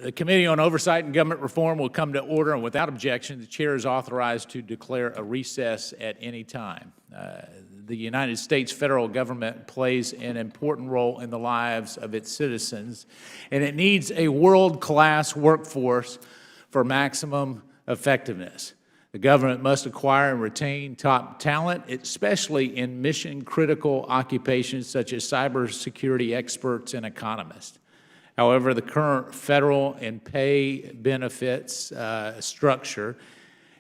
The Committee on Oversight and Government Reform will come to order, and without objection, the Chair is authorized to declare a recess at any time. The United States federal government plays an important role in the lives of its citizens, and it needs a world-class workforce for maximum effectiveness. The government must acquire and retain top talent, especially in mission-critical occupations such as cybersecurity experts and economists. However, the current federal and pay benefits structure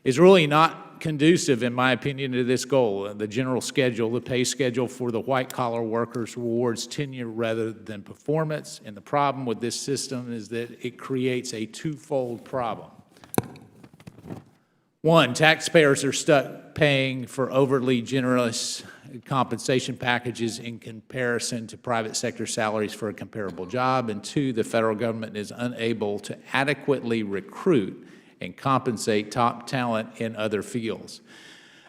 is really not conducive, in my opinion, to this goal. The general schedule, the pay schedule for the white-collar workers rewards tenure rather than performance, and the problem with this system is that it creates a twofold problem. One, taxpayers are stuck paying for overly generous compensation packages in comparison to private sector salaries for a comparable job. And two, the federal government is unable to adequately recruit and compensate top talent in other fields.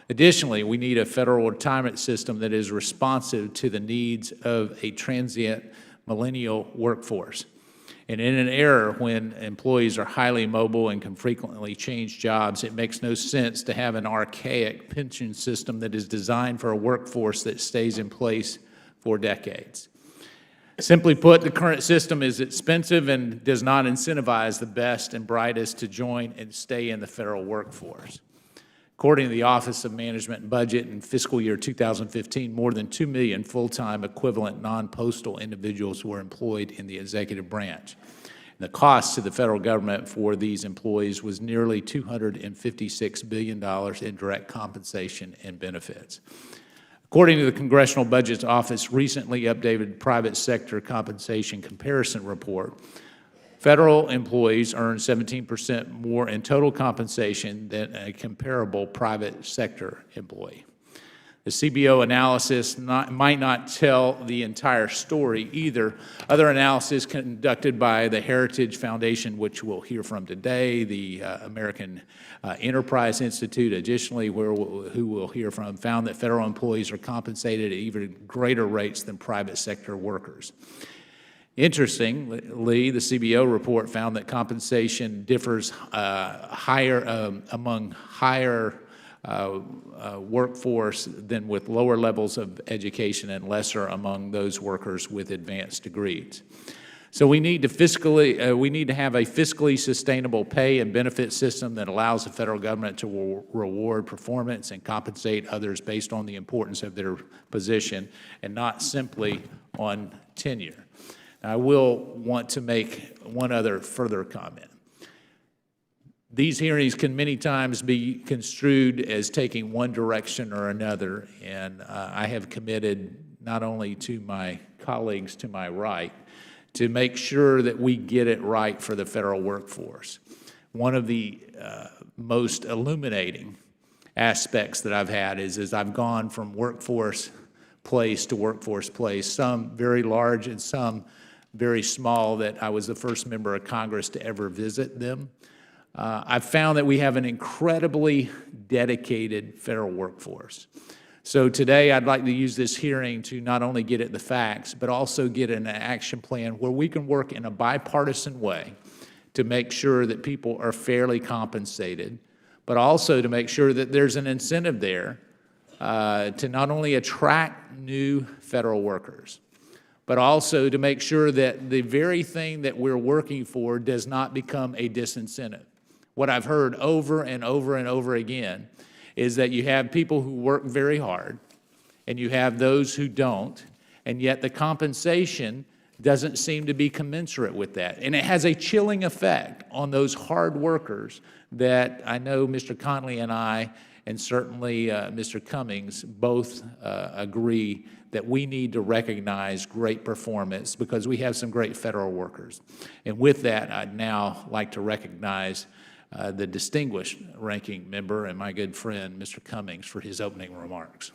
Additionally, we need a federal retirement system that is responsive to the needs of a transient millennial workforce. And in an era when employees are highly mobile and can frequently change jobs, it makes no sense to have an archaic pension system that is designed for a workforce that stays in place for decades. Simply put, the current system is expensive and does not incentivize the best and brightest to join and stay in the federal workforce. According to the Office of Management and Budget, in fiscal year 2015, more than 2 million full-time equivalent non-postal individuals were employed in the executive branch. And the cost to the federal government for these employees was nearly $256 billion in direct compensation and benefits. According to the Congressional Budget Office recently updated private sector compensation comparison report, federal employees earn 17% more in total compensation than a comparable private sector employee. The CBO analysis might not tell the entire story either. Other analysis conducted by the Heritage Foundation, which we'll hear from today, the American Enterprise Institute, additionally, who we'll hear from, found that federal employees are compensated at even greater rates than private sector workers. Interestingly, the CBO report found that compensation differs among higher workforce than with lower levels of education and lesser among those workers with advanced degrees. So we need to have a fiscally sustainable pay and benefit system that allows the federal government to reward performance and compensate others based on the importance of their position and not simply on tenure. I will want to make one other further comment. These hearings can many times be construed as taking one direction or another, and I have committed not only to my colleagues to my right to make sure that we get it right for the federal workforce. One of the most illuminating aspects that I've had is I've gone from workforce place to workforce place, some very large and some very small, that I was the first member of Congress to ever visit them. I've found that we have an incredibly dedicated federal workforce. So today I'd like to use this hearing to not only get at the facts, but also get an action plan where we can work in a bipartisan way to make sure that people are fairly compensated, but also to make sure that there's an incentive there to not only attract new federal workers, but also to make sure that the very thing that we're working for does not become a disincentive. What I've heard over and over and over again is that you have people who work very hard, and you have those who don't, and yet the compensation doesn't seem to be commensurate with that. And it has a chilling effect on those hard workers that I know Mr. Conley and I, and certainly Mr. Cummings, both agree that we need to recognize great performance because we have some great federal workers. And with that, I'd now like to recognize the distinguished ranking member and my good friend, Mr. Cummings, for his opening remarks.